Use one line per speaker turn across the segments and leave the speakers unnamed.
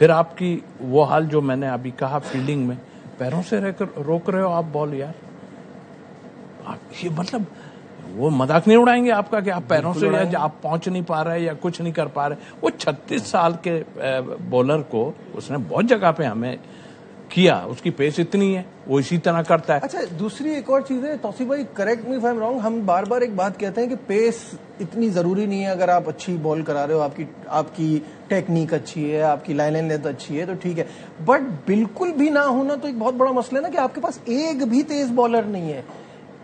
फिर आपकी वो हाल जो मैंने अभी कहा फील्डिंग में, पैरों से रोक रहे हो आप बॉल यार। ये मतलब वो मजाक नहीं उड़ाएंगे आपका कि आप पैरों से या आप पहुंच नहीं पा रहे या कुछ नहीं कर पा रहे। वो 36 साल के बॉलर को उसने बहुत जगह पे हमें किया, उसकी पेस इतनी है, वो इसी तरह करता है।
अच्छा, दूसरी एक और चीज है तौसीफ भाई, correct me if I am wrong, हम बार बार एक बात कहते हैं कि पेस इतनी जरूरी नहीं है। अगर आप अच्छी बॉल करा रहे हो, आपकी टेक्निक अच्छी है, आपकी लाइन एंड लेंथ अच्छी है तो ठीक है, बट बिल्कुल भी ना होना तो एक बहुत बड़ा मसला है ना, कि आपके पास एक भी तेज बॉलर नहीं है।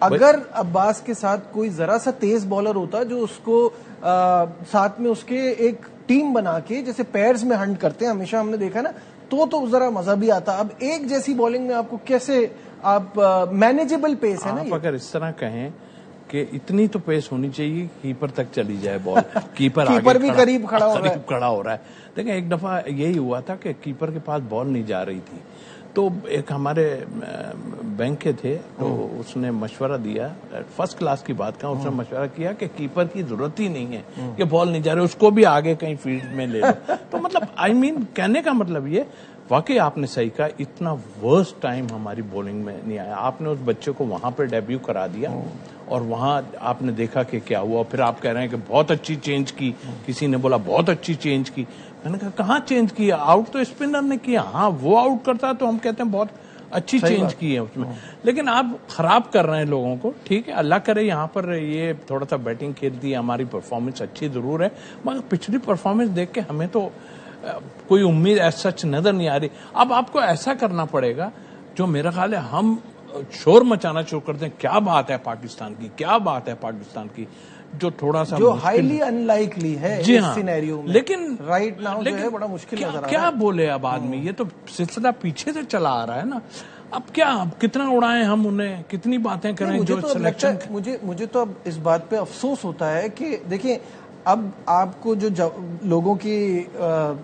अगर अब्बास के साथ कोई जरा सा तेज बॉलर होता जो उसको साथ में उसके एक टीम बना के जैसे पैर्स में हंट करते हैं, हमेशा हमने देखा ना, तो जरा मजा भी आता। अब एक जैसी बॉलिंग में आपको कैसे आप मैनेजेबल पेस है ना,
आप अगर इस तरह कहें कि इतनी तो पेस होनी चाहिए कीपर तक चली जाए बॉल। कीपर
भी करीब खड़ा
हो रहा है। देखिए एक दफा यही हुआ था कि कीपर के पास बॉल नहीं जा रही थी, तो एक हमारे बैंक के थे, तो उसने मशवरा दिया, फर्स्ट क्लास की बात का, उसने मशवरा किया कि कीपर की जरूरत ही नहीं है कि बॉल नहीं जा रही, उसको भी आगे कहीं फील्ड में ले लो। तो मतलब कहने का मतलब ये, वाकई आपने सही कहा, इतना वर्स्ट टाइम हमारी बॉलिंग में नहीं आया। आपने उस बच्चे को वहां पर डेब्यू करा दिया और वहां आपने देखा कि क्या हुआ। फिर आप कह रहे हैं कि बहुत अच्छी चेंज की, किसी ने बोला बहुत अच्छी चेंज की। मैंने कहा कहाँ चेंज किया, आउट तो स्पिनर ने किया। हाँ वो आउट करता तो हम कहते हैं बहुत अच्छी चेंज की है उसमें, लेकिन आप खराब कर रहे हैं लोगों को। ठीक है, अल्लाह करे यहाँ पर ये थोड़ा सा बैटिंग खेलती है, हमारी परफॉर्मेंस अच्छी जरूर है, मगर पिछली परफॉर्मेंस देख के हमें तो कोई उम्मीद ऐसा सच नजर नहीं आ रही। अब आपको ऐसा करना पड़ेगा, जो मेरा ख्याल है हम शोर मचाना शुरू करते हैं, क्या बात है पाकिस्तान की, क्या बात है पाकिस्तान की, जो थोड़ा सा
जो हाईली अनलाइकली है इस सिनेरियो में,
लेकिन
राइट नाउ जो है बड़ा मुश्किल नजर आ रहा है।
क्या बोले अब आदमी, ये तो सिलसिला पीछे से चला आ रहा है ना। अब क्या, अब कितना उड़ाएं हम उन्हें, कितनी बातें करें जो सिलेक्शन।
मुझे तो अब इस बात पे अफसोस होता है कि देखिए, अब आपको जो लोगों की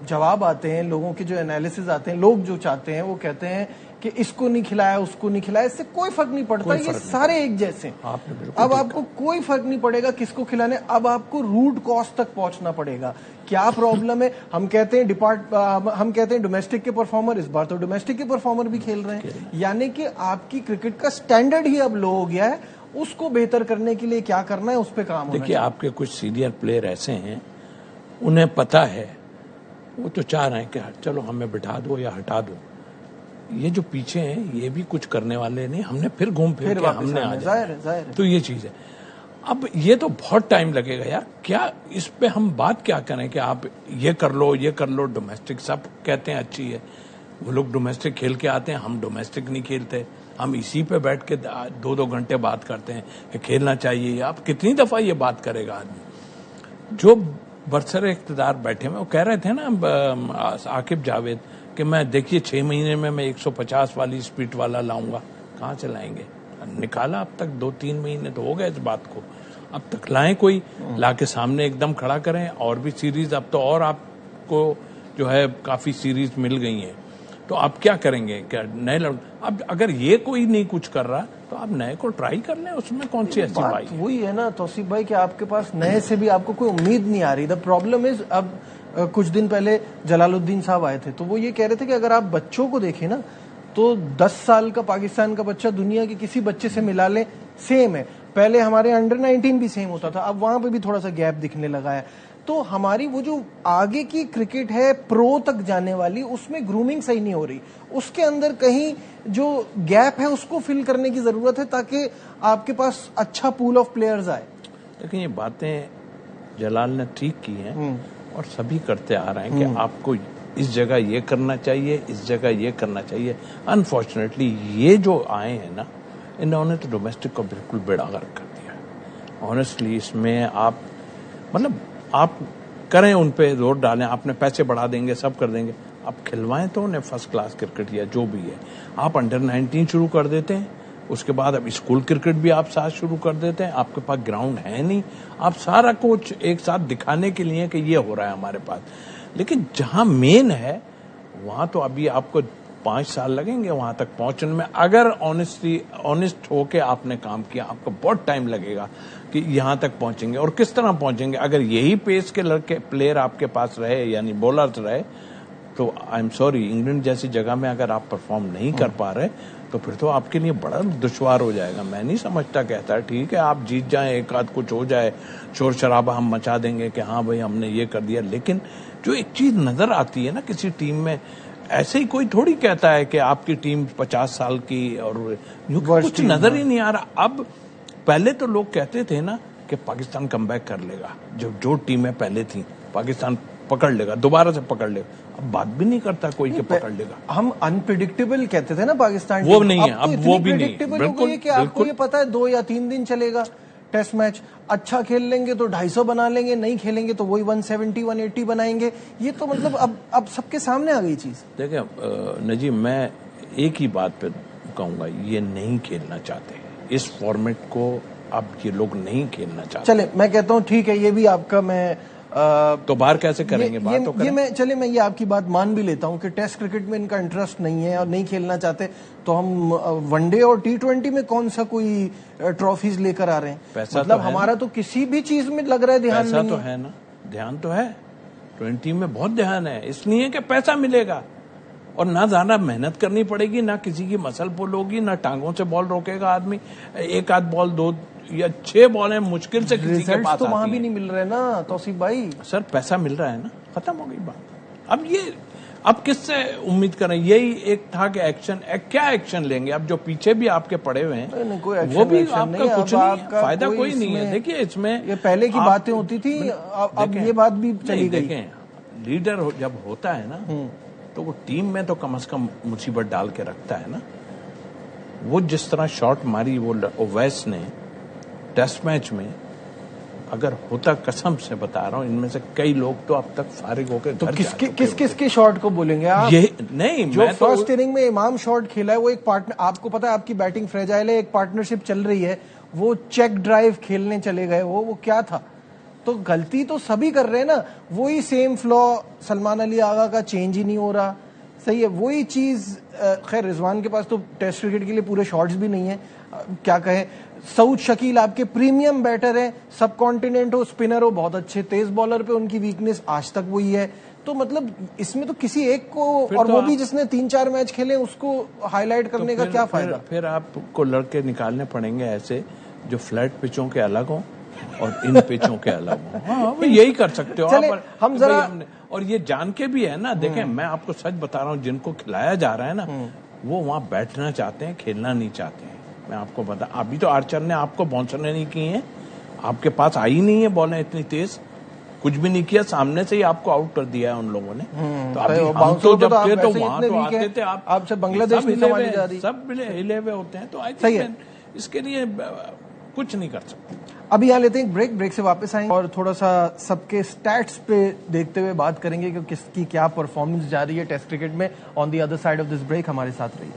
जवाब आते हैं, लोगों के जो एनालिसिस आते हैं, लोग जो चाहते हैं वो कहते हैं कि इसको नहीं खिलाया, उसको नहीं खिलाया, इससे कोई फर्क नहीं पड़ता, ये सारे एक जैसे हैं। अब आपको कोई फर्क नहीं पड़ेगा किसको खिलाने, अब आपको रूट कॉज तक पहुंचना पड़ेगा। क्या प्रॉब्लम है, हम कहते हैं डोमेस्टिक के परफॉर्मर, इस बार तो डोमेस्टिक के परफॉर्मर भी खेल रहे हैं, यानी कि आपकी क्रिकेट का स्टैंडर्ड ही अब लो हो गया है। उसको बेहतर करने के लिए क्या करना है, उस पर काम होना।
देखिए आपके कुछ सीनियर प्लेयर ऐसे हैं, उन्हें पता है, वो तो चाह रहे हैं कि चलो हमें बिठा दो या हटा दो। ये जो पीछे हैं ये भी कुछ करने वाले नहीं, हमने फिर घूम फिर के हमने आ जाए, तो ये चीज है। अब ये तो बहुत टाइम लगेगा यार, क्या इस पे हम बात क्या करें कि आप ये कर लो, ये कर लो। डोमेस्टिक सब कहते हैं अच्छी है, वो लोग डोमेस्टिक खेल के आते हैं, हम डोमेस्टिक नहीं खेलते, हम इसी पे बैठ के 2-2 घंटे बात करते हैं कि खेलना चाहिए। आप कितनी दफा ये बात करेगा आदमी। जो बरसर इख्तिदार बैठे हैं वो कह रहे थे ना आकिब जावेद कि मैं देखिए 6 महीने में मैं 150 वाली स्पीड वाला लाऊंगा। कहाँ से लाएंगे, निकाला अब तक 2-3 महीने तो हो गए इस बात को, अब तक लाएं कोई, ला के सामने एकदम खड़ा करें। और भी सीरीज अब तो और आपको जो है काफी सीरीज मिल गई हैं, तो आप क्या करेंगे, क्या नए अब अगर ये कोई नहीं कुछ कर रहा तो आप नए को ट्राई कर लें, उसमें कौन सी ऐसी बात है।
वही है ना तौसीफ भाई कि आपके पास नए से भी आपको कोई उम्मीद नहीं आ रही। द प्रॉब्लम इज, अब कुछ दिन पहले जलालुद्दीन साहब आए थे, तो वो ये कह रहे थे कि अगर आप बच्चों को देखें ना, तो 10 साल का पाकिस्तान का बच्चा दुनिया के किसी बच्चे से मिला ले, सेम है। पहले हमारे अंडर 19 भी सेम होता था, अब वहां पे भी थोड़ा सा गैप दिखने लगा है। तो हमारी वो जो आगे की क्रिकेट है प्रो तक जाने वाली, उसमें ग्रूमिंग सही नहीं हो रही, उसके अंदर कहीं जो गैप है उसको फिल करने की जरूरत है, ताकि आपके पास अच्छा पूल ऑफ प्लेयर्स आए।
लेकिन ये बातें जलाल ने ठीक की हैं और सभी करते आ रहे हैं कि आपको इस जगह ये करना चाहिए, इस जगह ये करना चाहिए। अनफॉर्चुनेटली ये जो आए हैं ना, इन्होंने तो डोमेस्टिक को बिल्कुल बेड़ा गर्क कर दिया है। ऑनेस्टली इसमें आप मतलब आप करें, उन पे जोर डालें, आपने पैसे बढ़ा देंगे, सब कर देंगे, आप खिलवाएं तो उन्हें फर्स्ट क्लास क्रिकेट या जो भी है। आप अंडर 19 शुरू कर देते हैं, उसके बाद अब स्कूल क्रिकेट भी आप साथ शुरू कर देते हैं। आपके पास ग्राउंड है नहीं, आप सारा कुछ एक साथ दिखाने के लिए कि ये हो रहा है हमारे पास, लेकिन जहां मेन है वहां तो अभी आपको 5 साल लगेंगे वहां तक पहुंचने में। अगर ऑनेस्ट होके आपने काम किया, आपको बहुत टाइम लगेगा कि यहां तक पहुंचेंगे। और किस तरह पहुंचेंगे, अगर यही पेस के लड़के प्लेयर आपके पास रहे, यानी बॉलर्स रहे, तो आई एम सॉरी, इंग्लैंड जैसी जगह में अगर आप परफॉर्म नहीं कर पा रहे तो फिर तो आपके लिए बड़ा दुश्वार हो जाएगा। मैं नहीं समझता, कहता है ठीक है आप जीत जाएं, एक आध कुछ हो जाए, शोर शराबा हम मचा देंगे कि हाँ भाई हमने ये कर दिया, लेकिन जो एक चीज नजर आती है ना किसी टीम में, ऐसे ही कोई थोड़ी कहता है कि आपकी टीम 50 साल की और कुछ नजर ही नहीं आ रहा। अब पहले तो लोग कहते थे ना कि पाकिस्तान कमबैक कर लेगा, जो टीमें पहले थी पाकिस्तान पकड़ लेगा, दोबारा से पकड़ लेगा। अब बात भी नहीं करता कोई कि पकड़ लेगा।
हम अनप्रिडिक्टेबल कहते थे ना पाकिस्तान,
वो नहीं है, अब वो भी नहीं,
बिल्कुल कि आपको ये पता है 2 या 3 दिन चलेगा टेस्ट मैच, अच्छा खेल लेंगे तो 250 बना लेंगे, नहीं खेलेंगे तो वही 170 180 बनाएंगे। ये तो मतलब अब सबके सामने आ गई चीज।
देखिए नजीब, मैं एक ही बात पे कहूंगा, ये नहीं खेलना चाहते इस फॉर्मेट को, अब ये लोग नहीं खेलना चाहते।
चले मैं कहता हूँ ठीक है, ये भी आपका मैं
तो बाहर कैसे करेंगे बात तो करें।
मैं ये आपकी बात मान भी लेता हूं कि टेस्ट क्रिकेट में इनका इंटरेस्ट नहीं है और नहीं खेलना चाहते, तो हम वनडे और T20 में कौन सा कोई ट्रॉफीज लेकर आ रहे हैं?
पैसा
मतलब
तो
हमारा तो किसी भी चीज में लग रहा है ध्यान
पैसा तो है ना, ध्यान तो है, 20 में बहुत ध्यान है, इसलिए कि पैसा मिलेगा और ना ज्यादा मेहनत करनी पड़ेगी, ना किसी की मसल पुल होगी, ना टांगों से बॉल रोकेगा आदमी, एक आध बॉल 2 या 6 बॉल है मुश्किल से किसी के पास
तो वहां भी नहीं मिल रहे ना तौसीफ भाई।
सर पैसा मिल रहा है ना, खत्म हो गई बात। अब किससे उम्मीद करें? यही एक था कि एक्शन, क्या एक्शन लेंगे? अब जो पीछे भी आपके पड़े हुए हैं वो भी आपका कुछ नहीं, फायदा कोई नहीं है। देखिए इसमें
ये पहले की बातें होती थी, अब ये बात भी चली गई।
देखें लीडर जब होता है ना तो वो टीम में तो कम से कम मुसीबत डाल के रखता है ना। वो जिस तरह शॉट मारी वो ओवैस ने टेस्ट मैच में, अगर होता, कसम से बता रहा हूं, इनमें से कई लोग तो अब तक फारिग होकर
तो किसके शॉट को बोलेंगे आप?
ये नहीं,
जो फर्स्ट इनिंग में इमाम शॉट खेला है वो एक पार्टनर, आपको पता है आपकी बैटिंग फ्रेजाइल है, एक पार्टनरशिप चल रही है, वो चेक ड्राइव खेलने चले गए, वो क्या था? तो गलती तो सभी कर रहे हैं ना, वही सेम फ्लॉ सलमान अली आगा का चेंज ही नहीं हो रहा, सही है वही चीज। खैर रिजवान के पास तो टेस्ट क्रिकेट के लिए पूरे शॉट्स भी नहीं है, क्या कहें। सऊद शकील आपके प्रीमियम बैटर है, सब कॉन्टिनेंट हो, स्पिनर हो, बहुत अच्छे तेज बॉलर पे उनकी वीकनेस आज तक वही है। तो मतलब इसमें तो किसी एक को, और वो भी जिसने 3-4 मैच खेले, उसको हाईलाइट करने का क्या फायदा?
फिर आपको लड़के निकालने पड़ेंगे ऐसे जो फ्लैट पिचों के अलग हों और इन पिचों के अलग हों। हाँ, यही कर सकते हो आप।
हम जरा,
और ये जान के भी है ना, देखें मैं आपको सच बता रहा हूँ, जिनको खिलाया जा रहा है ना वो वहां बैठना चाहते हैं, खेलना नहीं चाहते हैं। मैं आपको बता, अभी तो आर्चर ने आपको बाउंसरने नहीं की है, आपके पास आई नहीं है बॉलें इतनी तेज, कुछ भी नहीं किया, सामने से ही आपको आउट कर दिया है उन लोगों ने। तो अभी हम तो जब थे तो वहां तो आते थे,
आपसे बांग्लादेश में संभाली जा रही,
सब हिले हुए होते हैं। तो आई थिंक इसके लिए कुछ नहीं कर सकते।
अभी यहाँ लेते हैं ब्रेक से वापस आएंगे और थोड़ा सा सबके स्टैट्स पे देखते हुए बात करेंगे कि किसकी क्या परफॉर्मेंस जा रही है टेस्ट क्रिकेट में। On the other side of this break हमारे साथ रहिए।